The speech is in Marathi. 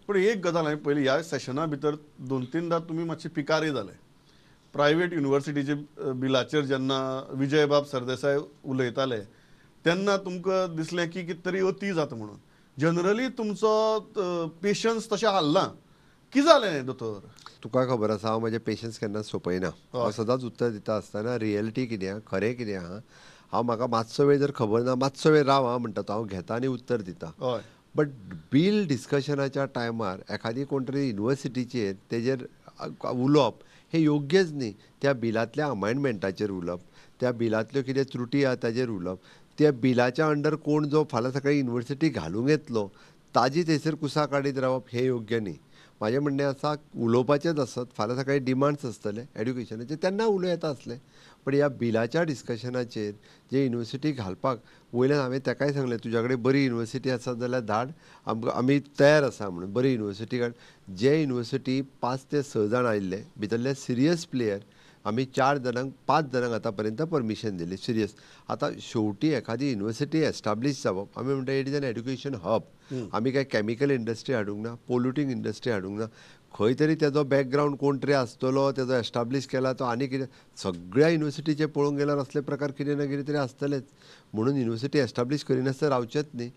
पण एक गजाल हांवें पयली ह्या सेशना भितर 2-3दां तुमी मातशे पिकारे जाले. प्रायव्हेट युनिव्हर्सिटीचे बिलाचेर जेन्ना विजयबाब सरदेसाय उलयताले तेन्ना तुमकां दिसलें की कितें तरी अती जाता म्हणून. जनरली तुमचो पेशन्स तशें हाल्ला. कितें जालें दोतोर? तुका खबर आसा हांव म्हजे पेशन्स केन्ना सोंपयना. हांव हय सदांच उत्तर दिता आसतना रियलिटी कितें आहा, खरें कितें आहा, हांव म्हाका मातसो वेळ जर खबर ना मातसो वेळ राव आं म्हणटा तो, हांव घेता आनी उत्तर दिता. हय बट बील डिस्कशनाच्या टायमार एखादी कोण तरी युनिव्हर्सिटीचेर तेजेर उलोवप हें योग्यच न्ही. त्या बिलांतल्या अमायंडमेंटाचेर उलोवप, त्या बिलांतल्यो कितें त्रुटी आहा ताचेर उलोवप, त्या बिलाच्या अंडर कोण जो फाल्यां सकाळीं युनिव्हर्सिटी घालूंक येतलो ताजी थंयसर कुसां काडीत रावप हें योग्य न्ही. म्हाजें म्हणणें आसा उलोवपाचेंच आसत. फाल्यां सकाळीं डिमांड्स आसतले एड्युकेशनाचे तेन्ना उलोवं येता आसलें. पण ह्या बिलाच्या डिस्कशनाचेर जे युनिव्हर्सिटी घालपाक वयल्यान हांवें ताकाय सांगलें तुज्या कडेन बरी युनिव्हर्सिटी आसा जाल्यार धाड, आमी तयार आसा म्हणून. बरी युनिव्हर्सिटी काड. जे युनिव्हर्सिटी 5 ते 6 जाण आयिल्ले भितरले सिरियस प्लेयर आमी 4 जाणांक 5 जाणांक आतां पर्यंत परमिशन दिली सिरियस. आतां शेवटी एखादी युनिव्हर्सिटी एस्टाब्लीश जावप आमी म्हणटा it is an education hub. आमी काय कॅमिकल इंडस्ट्री हाडूंक ना, पोल्युटींग इंडस्ट्री हाडूंक ना. खंय तरी तेजो बॅकग्रावंड कोण तरी आसतलो, तेजो एस्टाब्लीश केला तो आनी कितें. सगळ्या युनिव्हर्सिटीचे पळोवंक गेल्यार असले प्रकार कितें ना कितें तरी आसतलेच. म्हणून युनिव्हर्सिटी एस्टाब्लीश करिनासतना रावचेच न्ही.